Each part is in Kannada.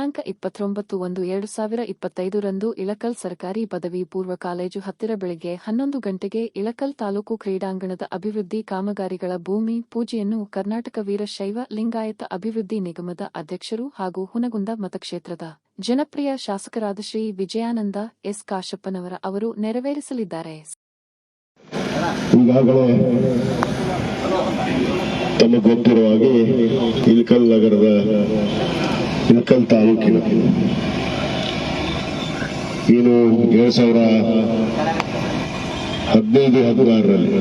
ದಿನಾಂಕ 29/1/2025 ಇಳಕಲ್ ಸರ್ಕಾರಿ ಪದವಿ ಪೂರ್ವ ಕಾಲೇಜು ಹತ್ತಿರ ಬೆಳಗ್ಗೆ 11 ಗಂಟೆಗೆ ಇಳಕಲ್ ತಾಲೂಕು ಕ್ರೀಡಾಂಗಣದ ಅಭಿವೃದ್ಧಿ ಕಾಮಗಾರಿಗಳ ಭೂಮಿ ಪೂಜೆಯನ್ನು ಕರ್ನಾಟಕ ವೀರಶೈವ ಲಿಂಗಾಯತ ಅಭಿವೃದ್ಧಿ ನಿಗಮದ ಅಧ್ಯಕ್ಷರು ಹಾಗೂ ಹುನಗುಂದ ಮತಕ್ಷೇತ್ರದ ಜನಪ್ರಿಯ ಶಾಸಕರಾದ ಶ್ರೀ ವಿಜಯಾನಂದ ಎಸ್ ಕಾಶಪ್ಪನವರ ಅವರು ನೆರವೇರಿಸಲಿದ್ದಾರೆ. ತಮಗೆ ಗೊತ್ತಿರುವ ಹಾಗೆ ಇಳಕಲ್ ನಗರದ ಇಳಕಲ್ ತಾಲೂಕಿನ ಏನು 2015-16ರಲ್ಲಿ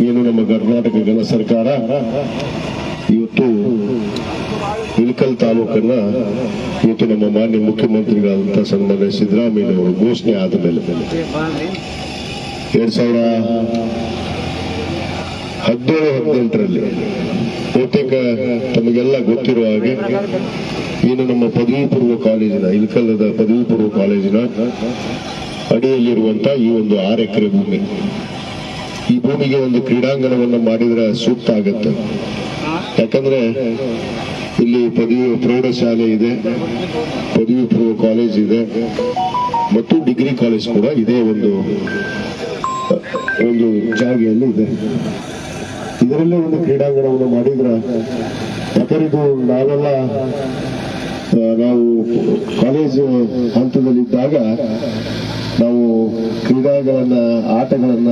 ಏನು ನಮ್ಮ ಕರ್ನಾಟಕ ಗಣ ಸರ್ಕಾರ ಇವತ್ತು ಇಳಕಲ್ ತಾಲೂಕನ್ನ ಇವತ್ತು ನಮ್ಮ ಮಾನ್ಯ ಮುಖ್ಯಮಂತ್ರಿಗಳಾದಂತಹ ಸನ್ಮಾನ್ಯ ಸಿದ್ದರಾಮಯ್ಯ ಅವರು ಘೋಷಣೆ ಆದ ಮೇಲೆ 2017-18ರಲ್ಲಿ ಬಹುತೇಕ ತಮಗೆಲ್ಲ ಗೊತ್ತಿರುವ ಹಾಗೆ ಏನು ನಮ್ಮ ಪದವಿ ಪೂರ್ವ ಕಾಲೇಜಿನ ಇಳಕಲ್ಲದ ಪದವಿ ಪೂರ್ವ ಕಾಲೇಜಿನ ಅಡಿಯಲ್ಲಿರುವಂತಹ ಈ ಒಂದು 6 ಎಕರೆ ಭೂಮಿ, ಈ ಭೂಮಿಗೆ ಒಂದು ಕ್ರೀಡಾಂಗಣವನ್ನು ಮಾಡಿದ್ರೆ ಸೂಕ್ತ ಆಗತ್ತೆ. ಯಾಕಂದ್ರೆ ಇಲ್ಲಿ ಪದವಿ ಪ್ರೌಢಶಾಲೆ ಇದೆ, ಪದವಿ ಪೂರ್ವ ಕಾಲೇಜ್ ಇದೆ ಮತ್ತು ಡಿಗ್ರಿ ಕಾಲೇಜ್ ಕೂಡ ಇದೇ ಒಂದು ಜಾಗೆಯಲ್ಲಿ ಇದೆ. ಇದರಲ್ಲೇ ಒಂದು ಕ್ರೀಡಾಂಗಣವನ್ನು ಮಾಡಿದ್ರೆ, ಯಾಕಂದ್ರೆ ಇದು ನಾವು ಕಾಲೇಜು ಹಂತದಲ್ಲಿದ್ದಾಗ ನಾವು ಆಟಗಳನ್ನ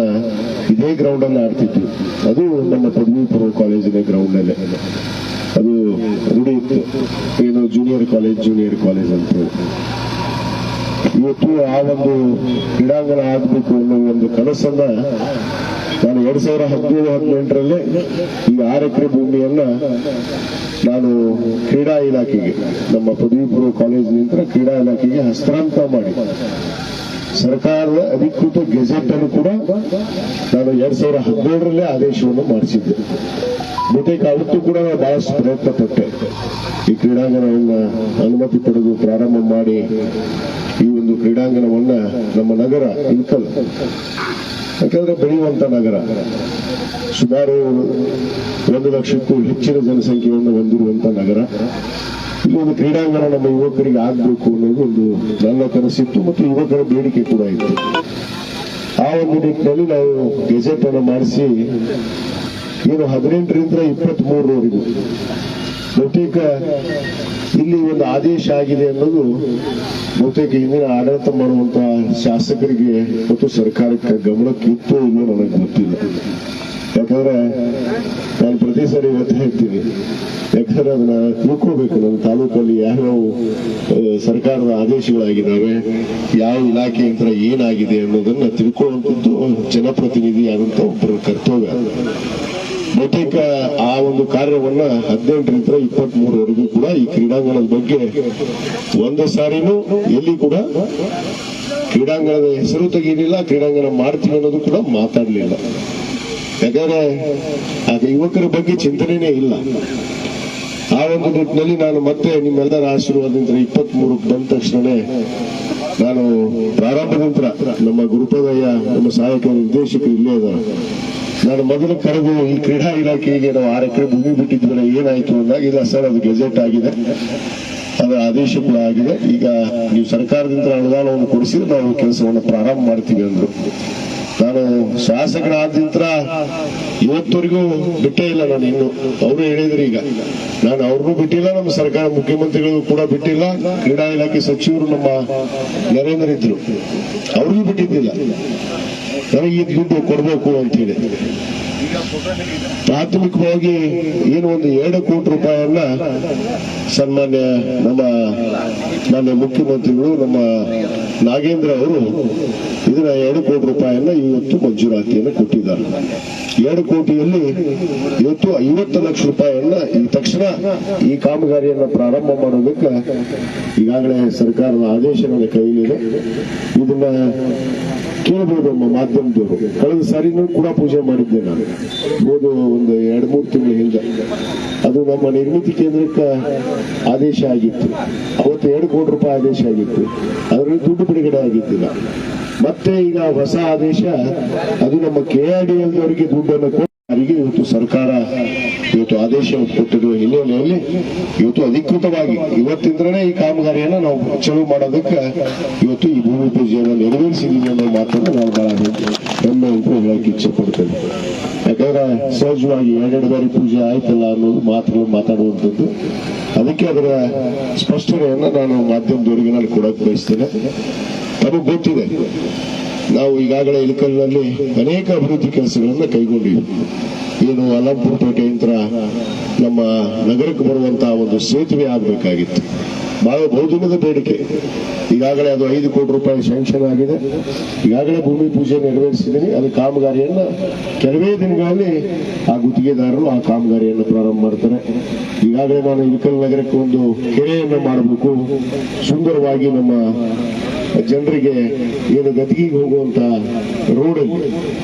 ಇದೇ ಗ್ರೌಂಡ್ ಅಲ್ಲಿ ಆಡ್ತಿದ್ವಿ. ಅದು ನಮ್ಮ ಪದವಿ ಪೂರ್ವ ಕಾಲೇಜಿನ ಗ್ರೌಂಡ್ ಅಲ್ಲೇ ಅದು ರೂಢಿ ಇತ್ತು, ಏನು ಜೂನಿಯರ್ ಕಾಲೇಜ್ ಅಂತ ಹೇಳಿ. ಇವತ್ತು ಆ ಒಂದು ಕ್ರೀಡಾಂಗಣ ಆಗಬೇಕು ಅನ್ನೋ ಒಂದು ಕನಸನ್ನ ನಾನು 2017-18ರಲ್ಲೇ ಈ 6 ಎಕರೆ ಭೂಮಿಯನ್ನ ನಾನು ಕ್ರೀಡಾ ಇಲಾಖೆಗೆ, ನಮ್ಮ ಪದವಿ ಪೂರ್ವ ಕಾಲೇಜಿನಿಂದ ಕ್ರೀಡಾ ಇಲಾಖೆಗೆ ಹಸ್ತಾಂತರ ಮಾಡಿ ಸರ್ಕಾರದ ಅಧಿಕೃತ ಗೆಜೆಟ್ ಅನ್ನು ಕೂಡ ನಾನು 2017ರಲ್ಲೇ ಆದೇಶವನ್ನು ಮಾಡಿಸಿದ್ದೆ. ಬಹುತೇಕ ಅವತ್ತು ಕೂಡ ನಾನು ಬಹಳಷ್ಟು ಪ್ರಯತ್ನ ಪಟ್ಟೆ ಈ ಕ್ರೀಡಾಂಗಣವನ್ನ ಅನುಮತಿ ಪಡೆದು ಪ್ರಾರಂಭ ಮಾಡಿ ಈ ಒಂದು ಕ್ರೀಡಾಂಗಣವನ್ನ ನಮ್ಮ ನಗರ ಇಳಕಲ್, ಯಾಕಂದ್ರೆ ಬೆಳೆಯುವಂತ ನಗರ, ಸುಮಾರು 1 ಲಕ್ಷಕ್ಕೂ ಹೆಚ್ಚಿನ ಜನಸಂಖ್ಯೆಯನ್ನು ಹೊಂದಿರುವಂತ ನಗರ, ಇಲ್ಲಿ ಒಂದು ಕ್ರೀಡಾಂಗಣ ನಮ್ಮ ಯುವಕರಿಗೆ ಆಗ್ಬೇಕು ಅನ್ನೋದು ಒಂದು ನನ್ನ ಕನಸಿತ್ತು ಮತ್ತು ಯುವಕರ ಬೇಡಿಕೆ ಕೂಡ ಇತ್ತು. ಆ ಒಂದು ನಿಟ್ಟಿನಲ್ಲಿ ನಾವು ಗೆಜೆಟ್ ಅನ್ನು ಮಾಡಿಸಿ ಏನು 18ರಿಂದ 23ರವರೆಗೂ ಬಹುತೇಕ ಇಲ್ಲಿ ಒಂದು ಆದೇಶ ಆಗಿದೆ ಅನ್ನೋದು ಬಹುತೇಕ ಇಂದಿನ ಆಡಳಿತ ಮಾಡುವಂತಹ ಶಾಸಕರಿಗೆ ಮತ್ತು ಸರ್ಕಾರಕ್ಕೆ ಗಮನಕ್ಕೆ ಇತ್ತು ಇಲ್ಲೋ ನನಗೆ ಗೊತ್ತಿಲ್ಲ. ಯಾಕಂದ್ರೆ ನಾನು ಪ್ರತಿ ಸರಿ ಹೇಳ್ತಾ ಇರ್ತೀನಿ, ಯಾಕಂದ್ರೆ ಅದನ್ನ ತಿಳ್ಕೋಬೇಕು. ನಮ್ಮ ತಾಲೂಕಲ್ಲಿ ಯಾವ್ಯಾವ ಸರ್ಕಾರದ ಆದೇಶಗಳಾಗಿದ್ದಾವೆ, ಯಾವ ಇಲಾಖೆಯಿಂದ ಏನಾಗಿದೆ ಅನ್ನೋದನ್ನ ತಿಳ್ಕೊಳ್ಳುವಂಥದ್ದು ಜನಪ್ರತಿನಿಧಿ ಆದಂತ ಒಬ್ಬರ ಕರ್ತವ್ಯ. ಬಹುತೇಕ ಆ ಒಂದು ಕಾರ್ಯವನ್ನ 18ರಿಂದ 23ರವರೆಗೂ ಕೂಡ ಈ ಕ್ರೀಡಾಂಗಣದ ಬಗ್ಗೆ ಒಂದು ಸಾರಿನೂ ಎಲ್ಲಿ ಕೂಡ ಕ್ರೀಡಾಂಗಣದ ಹೆಸರು ತೆಗೀಲಿಲ್ಲ, ಕ್ರೀಡಾಂಗಣ ಮಾಡ್ತೀವಿ ಅನ್ನೋದು ಕೂಡ ಮಾತಾಡ್ಲಿಲ್ಲ. ಯಾಕಂದ್ರೆ ಆಗ ಯುವಕರ ಬಗ್ಗೆ ಚಿಂತನೆನೇ ಇಲ್ಲ. ಆ ಒಂದು ನಿಟ್ಟಿನಲ್ಲಿ ನಾನು ಮತ್ತೆ ನಿಮ್ಮೆಲ್ಲರ ಆಶೀರ್ವಾದದಿಂದ 23ಕ್ಕೆ ಬಂದ ತಕ್ಷಣನೇ ನಾನು ಪ್ರಾರಂಭದ ನಂತರ ನಮ್ಮ ಗುರುಪದಯ್ಯ ನಮ್ಮ ಸಹಾಯಕ ನಿರ್ದೇಶಕರು ಇಲ್ಲೇ ಇದ್ದಾರೆ, ನಾನು ಮೊದಲು ಕರೆದು ಈ ಕ್ರೀಡಾ ಇಲಾಖೆಗೆ ನಾವು 6 ಎಕರೆ ಭೂಮಿ ಬಿಟ್ಟಿದ್ವಲ್ಲ ಏನಾಯ್ತು ಅಂದಾಗ, ಇಲ್ಲ ಸರ್ ಅದು ಗೆಜೆಟ್ ಆಗಿದೆ, ಅದರ ಆದೇಶ ಕೂಡ ಆಗಿದೆ, ಈಗ ನೀವು ಸರ್ಕಾರದಿಂದ ಅನುದಾನವನ್ನು ಕೊಡಿಸಿದ್ರೆ ನಾವು ಕೆಲಸವನ್ನು ಪ್ರಾರಂಭ ಮಾಡ್ತೀವಿ ಅಂದ್ರು. ನಾನು ಶಾಸಕರಾದ್ಯಂತರ ಇವತ್ತವರೆಗೂ ಬಿಟ್ಟೇ ಇಲ್ಲ. ನಾನು ಇನ್ನು ಅವರು ಹೇಳಿದ್ರು, ಈಗ ನಾನು ಅವ್ರನ್ನೂ ಬಿಟ್ಟಿಲ್ಲ, ನಮ್ಮ ಸರ್ಕಾರ ಮುಖ್ಯಮಂತ್ರಿಗಳು ಕೂಡ ಬಿಟ್ಟಿಲ್ಲ, ಕ್ರೀಡಾ ಇಲಾಖೆ ಸಚಿವರು ನಮ್ಮ ನರೇಂದ್ರ ಇದ್ರು ಅವ್ರಿಗೂ ಬಿಟ್ಟಿದ್ದಿಲ್ಲ. ನನಗೆ ಈ ದುಡ್ಡು ಕೊಡ್ಬೇಕು ಅಂತ ಹೇಳಿ ಪ್ರಾಥಮಿಕವಾಗಿ ಏನು ಒಂದು 2 ಕೋಟಿ ರೂಪಾಯಿಯನ್ನ ಸನ್ಮಾನ್ಯ ನಮ್ಮ ಮುಖ್ಯಮಂತ್ರಿಗಳು ನಮ್ಮ ನಾಗೇಂದ್ರ ಅವರು ಇದರ 2 ಕೋಟಿ ರೂಪಾಯಿಯನ್ನ ಇವತ್ತು ಮಂಜೂರಾತಿಯನ್ನು ಕೊಟ್ಟಿದ್ದಾರೆ. 2 ಕೋಟಿಯಲ್ಲಿ ಇವತ್ತು 50 ಲಕ್ಷ ರೂಪಾಯಿಯನ್ನ ಈ ತಕ್ಷಣ ಈ ಕಾಮಗಾರಿಯನ್ನ ಪ್ರಾರಂಭ ಮಾಡೋದಕ್ಕೆ ಈಗಾಗಲೇ ಸರ್ಕಾರದ ಆದೇಶ ನನ್ನ ಕೈಲಿದೆ. ಇದನ್ನ ಕೇಳಬಹುದು ನಮ್ಮ ಮಾಧ್ಯಮದವರು. ಕಳೆದ ಸಾರಿನೂ ಕೂಡ ಪೂಜೆ ಮಾಡಿದ್ದೆ ನಾನು, ಒಂದು 2-3 ತಿಂಗಳ ಹಿಂದೆ. ಅದು ನಮ್ಮ ನಿರ್ಮಿತಿ ಕೇಂದ್ರಕ್ಕೆ ಆದೇಶ ಆಗಿತ್ತು. ಅವತ್ತು 2 ಕೋಟಿ ರೂಪಾಯಿ ಆದೇಶ ಆಗಿತ್ತು, ಅದರಲ್ಲಿ ದುಡ್ಡು ಬಿಡುಗಡೆ ಆಗಿದ್ದಿಲ್ಲ. ಮತ್ತೆ ಈಗ ಹೊಸ ಆದೇಶ, ಅದು ನಮ್ಮ KRDL ದವರಿಗೆ ದುಡ್ಡನ್ನು ಇವತ್ತು ಸರ್ಕಾರ ಇವತ್ತು ಆದೇಶ ಕೊಟ್ಟಿರುವ ಹಿನ್ನೆಲೆಯಲ್ಲಿ ಇವತ್ತು ಅಧಿಕೃತವಾಗಿ ಇವತ್ತಿಂದನೇ ಈ ಕಾಮಗಾರಿಯನ್ನು ನಾವು ಚಲೋ ಮಾಡೋದಕ್ಕೆ ಇವತ್ತು ಈ ಭೂಮಿ ಪೂಜೆಯನ್ನು ನೆರವೇರಿಸಿದ್ದೀವಿ ಅನ್ನೋ ಮಾತನ್ನು ನಾನು ಬಹಳ ಹೆಮ್ಮೆ ಅಂತ ಹೇಳಕ್ಕೆ ಇಚ್ಛೆ ಪಡ್ತೇನೆ. ಯಾಕಂದ್ರೆ ಸಹಜವಾಗಿ ಎರಡೆರಡು ಬಾರಿ ಪೂಜೆ ಆಯ್ತಲ್ಲ ಅನ್ನೋದು ಮಾತುಗಳು ಮಾತಾಡುವಂಥದ್ದು. ಅದಕ್ಕೆ ಅದರ ಸ್ಪಷ್ಟನೆಯನ್ನು ನಾನು ಮಾಧ್ಯಮದವರಿಗೆ ನಾನು ಕೊಡಕ್ಕೆ ಬಯಸ್ತೇನೆ. ನಮಗೆ ಗೊತ್ತಿದೆ, ನಾವು ಈಗಾಗಲೇ ಇಳಕಲ್ನಲ್ಲಿ ಅನೇಕ ಅಭಿವೃದ್ಧಿ ಕೆಲಸಗಳನ್ನು ಕೈಗೊಂಡಿವಿ. ಏನು ಅಲಂಪುರ ಪೇಟೆಯಿಂದ ನಮ್ಮ ನಗರಕ್ಕೆ ಬರುವಂತಹ ಒಂದು ಸೇತುವೆ ಆಗಬೇಕಾಗಿತ್ತು. ಬಹಳ ಬಹುದಿನದ ಬೇಡಿಕೆ. ಈಗಾಗಲೇ ಅದು 5 ಕೋಟಿ ರೂಪಾಯಿ ಸ್ಯಾಂಕ್ಷನ್ ಆಗಿದೆ. ಈಗಾಗಲೇ ಭೂಮಿ ಪೂಜೆ ನೆರವೇರಿಸಿದ್ದೀನಿ. ಅದು ಕಾಮಗಾರಿಯನ್ನ ಕೆಲವೇ ದಿನಗಳಲ್ಲಿ ಆ ಗುತ್ತಿಗೆದಾರರು ಆ ಕಾಮಗಾರಿಯನ್ನು ಪ್ರಾರಂಭ ಮಾಡ್ತಾರೆ. ಈಗಾಗಲೇ ನಾನು ಇಳಕಲ್ ನಗರಕ್ಕೆ ಒಂದು ಕೆರೆಯನ್ನು ಮಾಡಬೇಕು, ಸುಂದರವಾಗಿ ನಮ್ಮ ಜನರಿಗೆ ಏನು ಗದಗಿಗೆ ಹೋಗುವಂತ ರೋಡಲ್ಲಿ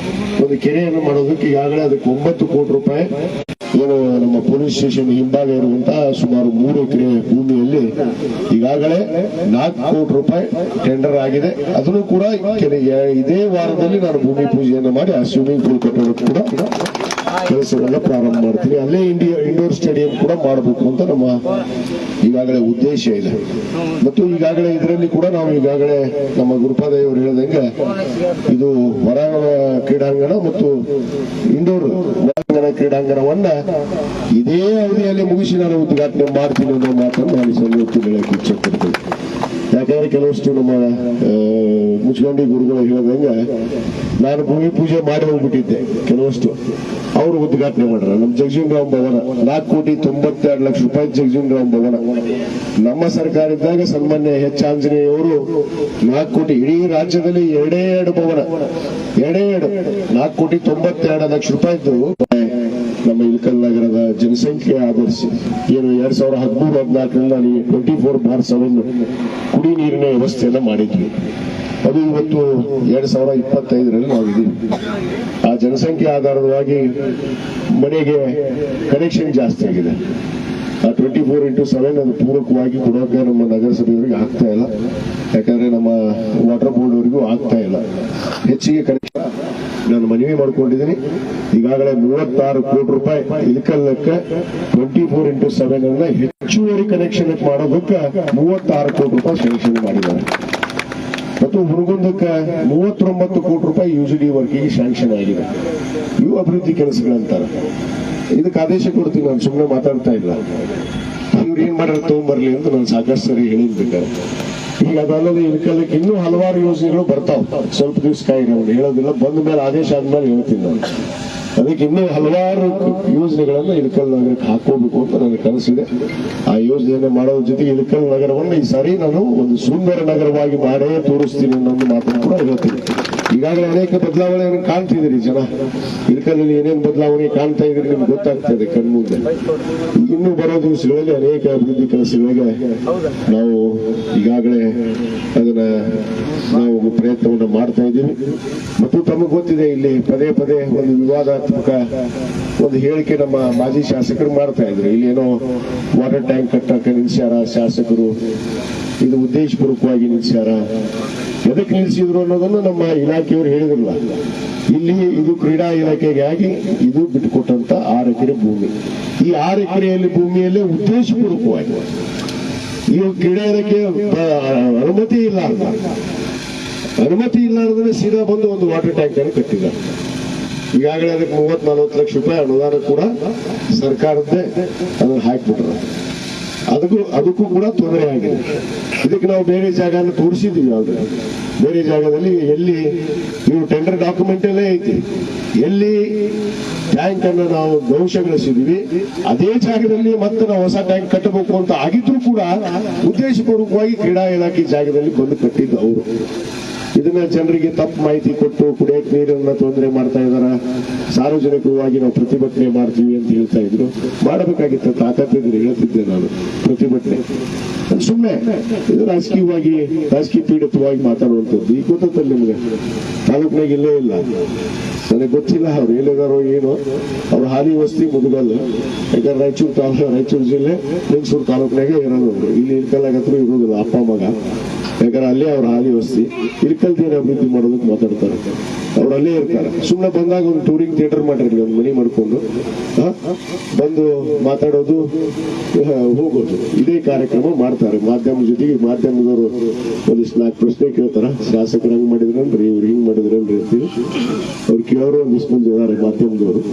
ಒಂದು ಕೆರೆಯನ್ನು ಮಾಡೋದಕ್ಕೆ ಈಗಾಗಲೇ ಅದಕ್ಕೆ 9 ಕೋಟಿ ರೂಪಾಯಿ ಏನು ನಮ್ಮ ಪೊಲೀಸ್ ಸ್ಟೇಷನ್ ಹಿಂಭಾಗ ಇರುವಂತಹ ಸುಮಾರು 3 ಎಕರೆ ಭೂಮಿಯಲ್ಲಿ ಈಗಾಗಲೇ 4 ಕೋಟಿ ರೂಪಾಯಿ ಟೆಂಡರ್ ಆಗಿದೆ. ಅದನ್ನು ಕೂಡ ಇದೇ ವಾರದಲ್ಲಿ ನಾನು ಭೂಮಿ ಪೂಜೆಯನ್ನು ಮಾಡಿ ಆ ಸ್ವಿಮ್ಮಿಂಗ್ ಪೂಲ್ ಕಟ್ಟೋದಕ್ಕೆ ಕೂಡ ಕೆಲಸಗಳನ್ನ ಪ್ರಾರಂಭ ಮಾಡ್ತೀನಿ. ಅಲ್ಲೇ ಇಂಡೋರ್ ಸ್ಟೇಡಿಯಂ ಕೂಡ ಮಾಡಬೇಕು ಅಂತ ನಮ್ಮ ಈಗಾಗಲೇ ಉದ್ದೇಶ ಇದೆ. ಮತ್ತು ಈಗಾಗಲೇ ಇದರಲ್ಲಿ ಕೂಡ ನಾವು ಈಗಾಗಲೇ ನಮ್ಮ ಗುರುಪಾದಯ್ಯ ಅವರು ಹೇಳಿದಂಗೆ ಇದು ಹೊರಾಂಗಣ ಕ್ರೀಡಾಂಗಣ ಮತ್ತು ಇಂಡೋರ್ ಒಳಾಂಗಣ ಕ್ರೀಡಾಂಗಣವನ್ನ ಇದೇ ಅವಧಿಯಲ್ಲಿ ಮುಗಿಸಿ ನಾನು ಉದ್ಘಾಟನೆ ಮಾಡ್ತೀನಿ ಅನ್ನೋ ಮಾತನ್ನು ನಾನು ಸಂದರ್ಭ ಹೇಳಕ್ಕೆ ಇಚ್ಛೆ ಪಡ್ತೀನಿ. ಯಾಕಂದ್ರೆ ಕೆಲವಷ್ಟು ನಮ್ಮ ಮುಚ್ಕಂಡಿ ಗುರುಗಳು ಹೇಳಿದಂಗೆ ನಾನು ಭೂಮಿ ಪೂಜೆ ಮಾಡಿ ಹೋಗ್ಬಿಟ್ಟಿದ್ದೆ. ಕೆಲವಷ್ಟು ಅವರು ಉದ್ಘಾಟನೆ ಮಾಡ್ರ. ನಮ್ಮ ಜಗಜೀವನ್ ರಾಮ್ ಭವನ 4,92,00,000 ರೂಪಾಯಿ ಜಗಜೀವನ್ ರಾಮ್ ಭವನ ನಮ್ಮ ಸರ್ಕಾರ ಇದ್ದಾಗ ಸನ್ಮಾನ್ಯ ಎಚ್ ಆಂಜನೇಯವರು 4 ಕೋಟಿ ಇಡೀ ರಾಜ್ಯದಲ್ಲಿ ಎರಡೇ ಭವನ 4,92,00,000 ರೂಪಾಯಿ ಇದ್ರು. ನಮ್ಮ ಇಳಕಲ್ ನಗರದ ಜನಸಂಖ್ಯೆ ಆಧರಿಸಿ ಏನು 2013-14ರಿಂದ 24/7 ಕುಡಿ ನೀರಿನ ವ್ಯವಸ್ಥೆಯನ್ನ ಮಾಡಿದ್ವಿ. ಅದು ಇವತ್ತು 2025ರಲ್ಲಿ ನಾವಿದ್ದೀವಿ. ಆ ಜನಸಂಖ್ಯೆ ಆಧಾರವಾಗಿ ಮನೆಗೆ ಕನೆಕ್ಷನ್ ಜಾಸ್ತಿ ಆಗಿದೆ. ಆ 24x7 ಅದು ಪೂರಕವಾಗಿ ಕೊಡೋಕೆ ನಮ್ಮ ನಗರಸಭೆಯವರಿಗೆ ಆಗ್ತಾ ಇಲ್ಲ. ಯಾಕಂದ್ರೆ ನಮ್ಮ ವಾಟರ್ ಬೋರ್ಡ್ ಅವರಿಗೂ ಆಗ್ತಾ ಇಲ್ಲ. ಹೆಚ್ಚಿಗೆ ಕನೆಕ್ಷನ್ ನಾನು ಮನವಿ ಮಾಡ್ಕೊಂಡಿದ್ದೀನಿ. ಈಗಾಗಲೇ 36 ಕೋಟಿ ರೂಪಾಯಿ ಇಳಕಲ್ಲಕ್ಕೆ 24x7 ಅನ್ನ ಹೆಚ್ಚುವರಿ ಕನೆಕ್ಷನ್ ಮಾಡೋದಕ್ಕೆ 36 ಕೋಟಿ ರೂಪಾಯಿ ಸ್ಯಾಂಕ್ಷನ್ ಮಾಡಿದ್ದಾರೆ. ಮತ್ತು ಹುನಗುಂದಕ್ಕೆ 39 ಕೋಟಿ ರೂಪಾಯಿ ಯುಜಿಡಿ ವರ್ಕಿಗೆ ಸ್ಯಾಂಕ್ಷನ್ ಆಗಿದೆ. ಇವು ಅಭಿವೃದ್ಧಿ ಕೆಲಸಗಳಂತಾರೆ. ಇದಕ್ಕೆ ಆದೇಶ ಕೊಡ್ತೀನಿ, ನಾನು ಸುಮ್ಮನೆ ಮಾತಾಡ್ತಾ ಇಲ್ಲ. ಇವ್ರು ಏನ್ ಮಾಡ್ಯಾರ ತಗೊಂಡ್ಬರ್ಲಿ ಅಂತ ನಾನು ಸಾಕಷ್ಟು ಸರಿ ಹೇಳಿರ್ಬೇಕಾರೆ. ಈಗ ಅದಲ್ಲದೆ ಇಳಕಲ್ಲಕ್ಕೆ ಇನ್ನೂ ಹಲವಾರು ಯೋಜನೆಗಳು ಬರ್ತಾವ. ಸ್ವಲ್ಪ ದಿವಸ ಕಾಯಿರಿ, ಅವ್ನು ಹೇಳೋದಿಲ್ಲ, ಬಂದ ಮೇಲೆ ಆದೇಶ ಆದ್ಮೇಲೆ ಹೇಳ್ತೀನಿ ನಾನು. ಅದಕ್ಕೆ ಇನ್ನೂ ಹಲವಾರು ಯೋಜನೆಗಳನ್ನ ಇಳಕಲ್ ನಗರಕ್ಕೆ ಹಾಕೋಬೇಕು ಅಂತ ನನಗೆ ಕನಸಿದೆ. ಆ ಯೋಜನೆಯನ್ನು ಮಾಡೋದ್ರ ಜೊತೆಗೆ ಇಳಕಲ್ ನಗರವನ್ನು ಈ ಸಾರಿ ನಾನು ಒಂದು ಸುಂದರ ನಗರವಾಗಿ ಮಾಡೇ ತೋರಿಸ್ತೀನಿ ಅನ್ನೋ ಮಾತನ್ನು ಕೂಡ ಹೇಳ್ತೀನಿ. ಈಗಾಗಲೇ ಅನೇಕ ಬದಲಾವಣೆಯನ್ನು ಕಾಣ್ತಿದ್ದೀರಿ ಜನ. ಇಳಕಲ್ಲಲ್ಲಿ ಏನೇನು ಬದಲಾವಣೆ ಕಾಣ್ತಾ ಇದ್ರೆ ನಿಮ್ಗೆ ಗೊತ್ತಾಗ್ತದೆ ಕಣ್ಮುಂದೆ. ಇನ್ನು ಬರೋ ದಿವಸಗಳಲ್ಲಿ ಅನೇಕ ಅಭಿವೃದ್ಧಿ ಕೆಲಸಗಳಿಗೆ ನಾವು ಈಗಾಗಲೇ ಅದನ್ನ ನಾವು ಪ್ರಯತ್ನವನ್ನು ಮಾಡ್ತಾ ಇದ್ದೀವಿ. ಮತ್ತು ತಮಗೆ ಗೊತ್ತಿದೆ, ಇಲ್ಲಿ ಪದೇ ಪದೇ ಒಂದು ವಿವಾದಾತ್ಮಕ ಒಂದು ಹೇಳಿಕೆ ನಮ್ಮ ಮಾಜಿ ಶಾಸಕರು ಮಾಡ್ತಾ ಇದ್ರು. ಇಲ್ಲಿ ಏನೋ ವಾಟರ್ ಟ್ಯಾಂಕ್ ಕಟ್ಟಕ್ಕೆ ನಿಲ್ಸ್ಯಾರ ಶಾಸಕರು, ಇದು ಉದ್ದೇಶಪೂರ್ವಕವಾಗಿ ನಿಲ್ಸ್ಯಾರ. ಎದಕ್ಕೆ ನಿಲ್ಸಿದ್ರು ಅನ್ನೋದನ್ನು ನಮ್ಮ ಇಲಾಖೆಯವರು ಹೇಳಿದ್ರಲ್ಲ. ಇಲ್ಲಿ ಇದು ಕ್ರೀಡಾ ಇಲಾಖೆಗೆ ಆಗಿ ಇದು ಬಿಟ್ಟುಕೊಟ್ಟಂತ 6 ಎಕರೆ ಭೂಮಿ. ಈ 6 ಎಕರೆಯಲ್ಲಿ ಭೂಮಿಯಲ್ಲೇ ಉದ್ದೇಶಪೂರ್ವಕವಾಗಿ ಈ ಕ್ರೀಡಾ ಇಲಾಖೆ ಅನುಮತಿ ಇಲ್ಲ ಅಂದ್ರೆ ಸೀದಾ ಬಂದು ಒಂದು ವಾಟರ್ ಟ್ಯಾಂಕ್ ಅನ್ನು ಕಟ್ಟಿದ್ದಾರೆ. ಈಗಾಗಲೇ ಅದಕ್ಕೆ 30-40 ಲಕ್ಷ ರೂಪಾಯಿ ಅನುದಾನ ಕೂಡ ಸರ್ಕಾರದ್ದೇ ಅದನ್ನು ಹಾಕಿಬಿಟ್ರು. ಅದಕ್ಕೂ ಕೂಡ ತೊಂದರೆ ಆಗಿದೆ. ಇದಕ್ಕೆ ನಾವು ಬೇರೆ ಜಾಗನ ತೋರಿಸಿದ್ದೀವಿ. ಆಲ್ರೆಡಿ ಬೇರೆ ಜಾಗದಲ್ಲಿ ಎಲ್ಲಿ ನೀವು ಟೆಂಡರ್ ಡಾಕ್ಯುಮೆಂಟ್ ಅಲ್ಲೇ ಐತಿ, ಎಲ್ಲಿ ಟ್ಯಾಂಕ್ ಅನ್ನು ನಾವು ಧ್ವಂಸಗೊಳಿಸಿದೀವಿ ಅದೇ ಜಾಗದಲ್ಲಿ ಮತ್ತೆ ನಾವು ಹೊಸ ಟ್ಯಾಂಕ್ ಕಟ್ಟಬೇಕು ಅಂತ ಆಗಿದ್ರು ಕೂಡ ಉದ್ದೇಶಪೂರ್ವಕವಾಗಿ ಕ್ರೀಡಾ ಇಲಾಖೆ ಜಾಗದಲ್ಲಿ ಬಂದು ಕಟ್ಟಿದ್ದು ಅವರು. ಇದನ್ನ ಜನರಿಗೆ ತಪ್ಪು ಮಾಹಿತಿ ಕೊಟ್ಟು ಕುಡಿಯಕ್ಕೆ ನೀರನ್ನ ತೊಂದರೆ ಮಾಡ್ತಾ ಇದಾರ. ಸಾರ್ವಜನಿಕವಾಗಿ ನಾವು ಪ್ರತಿಭಟನೆ ಮಾಡ್ತೀವಿ ಅಂತ ಹೇಳ್ತಾ ಇದ್ರು. ಮಾಡಬೇಕಾಗಿತ್ತು, ತಾಕತ್ತಿದ್ರೆ ಹೇಳ್ತಿದ್ದೆ ನಾನು ಪ್ರತಿಭಟನೆ. ಸುಮ್ಮನೆ ಇದು ರಾಜಕೀಯ ಪೀಡಿತವಾಗಿ ಮಾತಾಡುವಂಥದ್ದು. ಈಗ ಗೊತ್ತಲ್ಲ ನಿಮ್ಗೆ, ತಾಲೂಕಿನಾಗ ಇಲ್ಲೇ ಇಲ್ಲ, ನನಗೆ ಗೊತ್ತಿಲ್ಲ ಅವ್ರು ಎಲ್ಲಿದಾರೋ ಏನೋ. ಅವ್ರ ಹಾಲಿ ವಸ್ತಿ ಮುದುಗಲ್ಲ. ಯಾಕಂದ್ರೆ ರಾಯಚೂರು ಜಿಲ್ಲೆ ಲಿಂಗಸೂರು ತಾಲೂಕಿನಾಗೆ ಇರೋದು. ಇಲ್ಲಿ ಇಳ್ಕಲ್ಲಾಗತ್ರೂ ಇರೋದಿಲ್ಲ. ಅಪ್ಪ ಮಗ ಯಾಕಂದ್ರೆ ಅಲ್ಲೇ ಅವ್ರ ಹಾಲಿ ವಸ್ತಿ ಇಲ್ಕಲ್ದೇನು ಅಭಿವೃದ್ಧಿ ಮಾಡೋದಕ್ಕೆ ಮಾತಾಡ್ತಾರೆ. ಅವ್ರು ಅಲ್ಲೇ ಇರ್ತಾರೆ. ಸುಮ್ಮನೆ ಬಂದಾಗ ಒಂದು ಟೂರಿಂಗ್ ಥಿಯೇಟರ್ ಮಾಡಿರ್ಲಿ, ಒಂದು ಮನಿ ಮಾಡ್ಕೊಂಡು ಬಂದು ಮಾತಾಡೋದು ಹೋಗೋದು, ಇದೇ ಕಾರ್ಯಕ್ರಮ ಮಾಡ್ತಾರೆ. ಮಾಧ್ಯಮ ಜೊತೆಗೆ ಮಾಧ್ಯಮದವರು ಒಂದಿಷ್ಟು 4 ಪ್ರಶ್ನೆ ಕೇಳ್ತಾರ. ಶಾಸಕರು ಹಂಗ್ ಮಾಡಿದ್ರನ್ರಿ, ಇವ್ರು ಹಿಂಗ್ ಮಾಡಿದ್ರನ್ರಿ ಅಂತೀವಿ. ಅವ್ರು ಕೇಳೋರು ಒಂದಿಷ್ಟು ಮಂದಿ ಇದಾರೆ ಮಾಧ್ಯಮದವರು.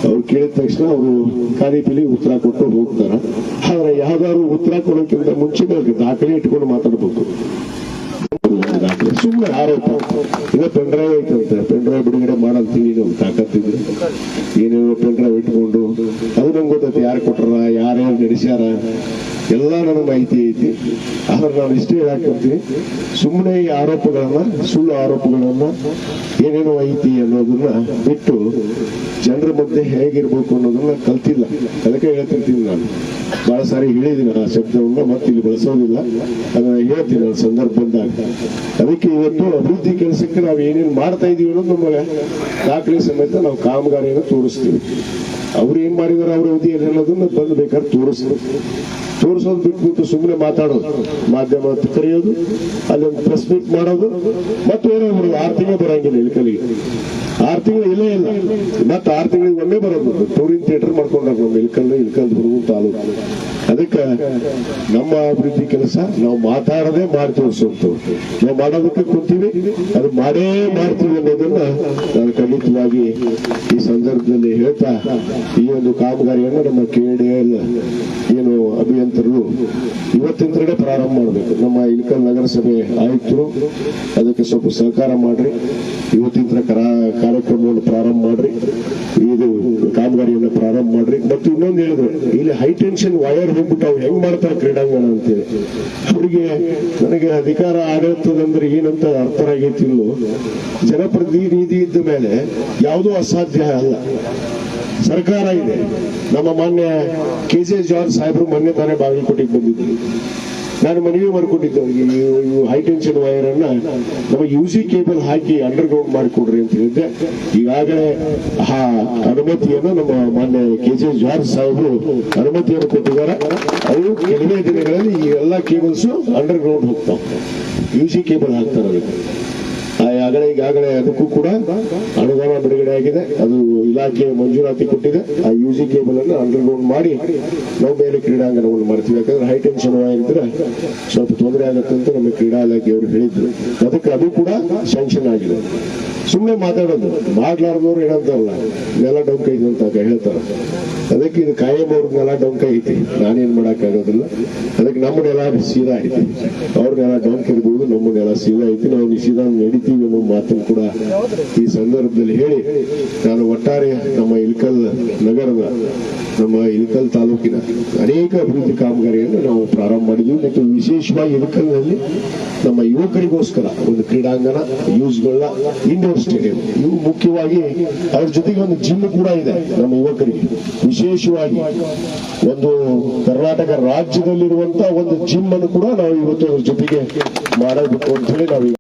ಅವ್ರು ಕೇಳಿದ ತಕ್ಷಣ ಅವರು ಖಾಲಿ ಪಿಲಿ ಉತ್ತರ ಕೊಟ್ಟು ಹೋಗ್ತಾರ. ಆದ್ರೆ ಯಾವ್ದಾದ್ರು ಉತ್ತರ ಕೊಡೋಕ್ಕಿಂತ ಮುಂಚೆ ದಾಖಲೆ ಇಟ್ಕೊಂಡು ಮಾತಾಡ್ಬೇಕು. ಸುಮ್ಮನೆ ಆರೋಪ. ಈಗ ಪೆನ್ಡ್ರೈವ್ ಐತಂತೆ, ಪೆನ್ಡ್ರೈವ್ ಬಿಡುಗಡೆ ಮಾಡಂತೀವಿ ನಾವು ತಾಕತ್ತಿದ್ರೆ ಏನೇನೋ ಪೆನ್ಡ್ರೈವ್ ಇಟ್ಕೊಂಡು ಅದು ನಂಗೆ ಗೊತ್ತೈತಿ, ಯಾರು ಕೊಟ್ಟಾರ, ಯಾರ್ಯಾರು ನಡೆಸ್ಯಾರ ಎಲ್ಲ ನನಗೆ ಮಾಹಿತಿ ಐತಿ. ಆದ್ರೆ ನಾನು ಇಷ್ಟೇ ಹೇಳಾಕಂತೀನಿ, ಸುಮ್ಮನೆ ಈ ಆರೋಪಗಳನ್ನ, ಸುಳ್ಳು ಆರೋಪಗಳನ್ನ ಏನೇನೋ ಐತಿ ಅನ್ನೋದನ್ನ ಬಿಟ್ಟು ಜನರ ಮಧ್ಯೆ ಹೇಗಿರ್ಬೇಕು ಅನ್ನೋದನ್ನ ಕಲ್ತಿಲ್ಲ. ಅದಕ್ಕೆ ಹೇಳ್ತಿರ್ತೀನಿ, ನಾನು ಬಹಳ ಸಾರಿ ಹೇಳಿದ್ದೀನಿ ಆ ಶಬ್ದವನ್ನ, ಮತ್ತೆ ಇಲ್ಲಿ ಬಳಸೋದಿಲ್ಲ. ಅದನ್ನ ಹೇಳ್ತೀನಿ ನನ್ನ ಸಂದರ್ಭ ಬಂದಾಗ. ಅದಕ್ಕೆ ಇವತ್ತು ಅಭಿವೃದ್ಧಿ ಕೆಲಸಕ್ಕೆ ನಾವು ಏನೇನು ಮಾಡ್ತಾ ಇದೀವಿ ಅನ್ನೋದು ನಮಗೆ ದಾಖಲೆ ಸಮೇತ ನಾವು ಕಾಮಗಾರಿಯನ್ನು ತೋರಿಸ್ತೀವಿ. ಅವ್ರು ಏನ್ ಮಾಡಿದಾರೆ ಅವ್ರ ಅವಧಿಯಲ್ಲಿ ಅನ್ನೋದನ್ನ ಬಂದು ಬೇಕಾದ್ರೆ ತೋರಿಸೋದು ಬಿಟ್ಬಿಟ್ಟು ಸುಮ್ಮನೆ ಮಾತಾಡೋದು, ಮಾಧ್ಯಮ ಕರೆಯೋದು, ಅಲ್ಲೊಂದು ಪ್ರೆಸ್ ಮೀಟ್ ಮಾಡೋದು, ಮತ್ತೆ ಏನೋ 6 ತಿಂಗಳು ಬರಂಗಿಲ್ಲ ಇಲ್ಕಲಿಗೆ. 6 ತಿಂಗಳು ಇಲ್ಲೇ ಇಲ್ಲ, ಮತ್ತೆ 6 ತಿಂಗಳಿಗೆ ಒಮ್ಮೆ ಬರೋದು. ಟೂರಿಂಗ್ ಥಿಯೇಟರ್ ಮಾಡ್ಕೊಂಡಾಗ ನಮ್ಮ ಇಲ್ಕಲ್ ಹುಡುಗ ತಾಲೂಕು. ಅದಕ್ಕೆ ನಮ್ಮ ಅಭಿವೃದ್ಧಿ ಕೆಲಸ ನಾವು ಮಾತಾಡದೆ ಮಾಡಿ ತೋರಿಸುವಂಥವು. ನಾವು ಮಾಡೋದಕ್ಕೆ ಕೂತೀವಿ, ಅದು ಮಾಡೇ ಮಾಡ್ತೀವಿ ಅನ್ನೋದನ್ನ ನಾನು ಖಂಡಿತವಾಗಿ ಈ ಸಂದರ್ಭದಲ್ಲಿ ಹೇಳ್ತಾ, ಈ ಒಂದು ಕಾಮಗಾರಿಯನ್ನು ನಮ್ಮ KDL ಏನು ಅಭಿಯಂತರರು ಇವತ್ತಿನ ಪ್ರಾರಂಭ ಮಾಡಬೇಕು. ನಮ್ಮ ಇಲ್ಕಲ್ ನಗರಸಭೆ ಆಯುಕ್ತರು ಅದಕ್ಕೆ ಸ್ವಲ್ಪ ಸಹಕಾರ ಮಾಡ್ರಿ. ಇವತ್ತಿನ ಕಾರ್ಯಕ್ರಮವನ್ನು ಪ್ರಾರಂಭ ಮಾಡ್ರಿ, ಇದು ಕಾಮಗಾರಿಯನ್ನು ಪ್ರಾರಂಭ ಮಾಡ್ರಿ. ಮತ್ತು ಇನ್ನೊಂದು ಹೇಳಿದ್ರು, ಇಲ್ಲಿ ಹೈ ಟೆನ್ಷನ್ ವೈರ್ ಹೋಗ್ಬಿಟ್ಟು ಅವ್ರು ಹೆಂಗ್ ಮಾಡ್ತಾರೆ ಕ್ರೀಡಾಂಗಣ ಅಂತೇಳಿ. ಅವರಿಗೆ ನನಗೆ ಅಧಿಕಾರ ಆಡಳಿತದಂದ್ರೆ ಏನಂತ ಅರ್ಥ ಆಗೈತಿಲ್ಲೋ. ಜನಪ್ರತಿನಿಧಿ ಇದ್ದ ಮೇಲೆ ಯಾವುದೂ ಅಸಾಧ್ಯ ಅಲ್ಲ. ಸರ್ಕಾರ ಇದೆ. ನಮ್ಮ ಮಾನ್ಯ KJ ಜಾರ್ಜ್ ಸಾಹೇಬರು ಮೊನ್ನೆ ತಾನೇ ಬಾಗಲಕೋಟೆಗೆ ಬಂದಿದ್ರು. ನಾನು ಮನವಿ ಮಾಡ್ಕೊಂಡಿದ್ದೆ, ಈ ಹೈ ಟೆನ್ಷನ್ ವೈರ್ ಅನ್ನ ನಮ್ಮ UG ಕೇಬಲ್ ಹಾಕಿ ಅಂಡರ್ ಗ್ರೌಂಡ್ ಮಾಡಿಕೊಡ್ರಿ ಅಂತ ಹೇಳಿದ್ದೆ. ಈಗಾಗಲೇ ಆ ಅನುಮತಿಯನ್ನು ನಮ್ಮ ಮಾನ್ಯ KJ ಜಾರ್ಜ್ ಸಾಹೇಬರು ಅನುಮತಿಯನ್ನು ಕೊಟ್ಟಿದ್ದಾರೆ. ಅವರು ಕೆಲವೇ ದಿನಗಳಲ್ಲಿ ಈ ಎಲ್ಲಾ ಕೇಬಲ್ಸ್ ಅಂಡರ್ ಗ್ರೌಂಡ್ ಹೋಗ್ತಾವ. UG ಕೇಬಲ್ ಹಾಕ್ತಾರೆ ಅದಕ್ಕೆ. ಈಗಾಗಲೇ ಅದಕ್ಕೂ ಕೂಡ ಅನುದಾನ ಬಿಡುಗಡೆ ಆಗಿದೆ. ಅದು ಇಲಾಖೆ ಮಂಜೂರಾತಿ ಕೊಟ್ಟಿದೆ. ಆ UG ಕೇಬಲ್ ಅನ್ನು ಅಂಡರ್ ಗ್ರೌಂಡ್ ಮಾಡಿ ನಾವು ಬೇರೆ ಕ್ರೀಡಾಂಗಣವನ್ನು ಮಾಡ್ತೀವಿ. ಯಾಕಂದ್ರೆ ಹೈ ಟೆನ್ಷನ್ ಇದ್ರೆ ಸ್ವಲ್ಪ ತೊಂದರೆ ಆಗುತ್ತೆ ಅಂತ ನಮ್ಮ ಕ್ರೀಡಾ ಇಲಾಖೆಯವರು ಹೇಳಿದ್ರು. ಅದಕ್ಕೆ ಅದು ಕೂಡ ಸ್ಯಾಂಕ್ಷನ್ ಆಗಿದೆ. ಸುಮ್ಮನೆ ಮಾತಾಡೋದು, ಮಾಡ್ಲಾರ್ದವ್ರು ಏನಂತಾರಲ್ಲ, ನೆಲ ಡೊಂಕ ಐತಿ ಅಂತ ಹೇಳ್ತಾರೆ. ಅದಕ್ಕೆ ಇದು ಕಾಯಂ ಅವ್ರ ನೆಲ ಡೊಂಕ ಐತಿ, ನಾನೇನ್ ಮಾಡಕ್ ಆಗೋದಿಲ್ಲ. ಅದಕ್ಕೆ ನಮ್ಮ ನೆಲ ಸೀದಾ ಐತಿ. ಅವ್ರ ನೆಲ ಡೊಂಕ ಇರ್ಬೋದು, ನಮ್ಮ ನೆಲ ಸೀದಾ ಐತಿ. ನಾವು ಸೀದಾ ನಡೀತೀವಿ ಅನ್ನೋ ಮಾತನ್ನು ಕೂಡ ಈ ಸಂದರ್ಭದಲ್ಲಿ ಹೇಳಿ, ನಾನು ಒಟ್ಟಾರೆ ನಮ್ಮ ಇಲ್ಕಲ್ ನಗರದ, ನಮ್ಮ ಇಲ್ಕಲ್ ತಾಲೂಕಿನ ಅನೇಕ ಅಭಿವೃದ್ಧಿ ಕಾಮಗಾರಿಯನ್ನು ನಾವು ಪ್ರಾರಂಭ ಮಾಡಿದ್ವಿ. ಮತ್ತು ವಿಶೇಷವಾಗಿ ಇಲ್ಕಲ್ನಲ್ಲಿ ನಮ್ಮ ಯುವಕರಿಗೋಸ್ಕರ ಒಂದು ಕ್ರೀಡಾಂಗಣ, ಯೂಸ್ಗಳನ್ನ, ಇಂಡೋರ್ ಸ್ಟೇಡಿಯಂ, ಇವು ಮುಖ್ಯವಾಗಿ. ಅವ್ರ ಜೊತೆಗೆ ಒಂದು ಜಿಮ್ ಕೂಡ ಇದೆ ನಮ್ಮ ಯುವಕರಿಗೆ. ವಿಶೇಷವಾಗಿ ಒಂದು ಕರ್ನಾಟಕ ರಾಜ್ಯದಲ್ಲಿರುವಂತಹ ಒಂದು ಜಿಮ್ ಅನ್ನು ಕೂಡ ನಾವು ಇವತ್ತು ಅದ್ರ ಜೊತೆಗೆ ಮಾಡಬೇಕು ಅಂತ ಹೇಳಿ ನಾವು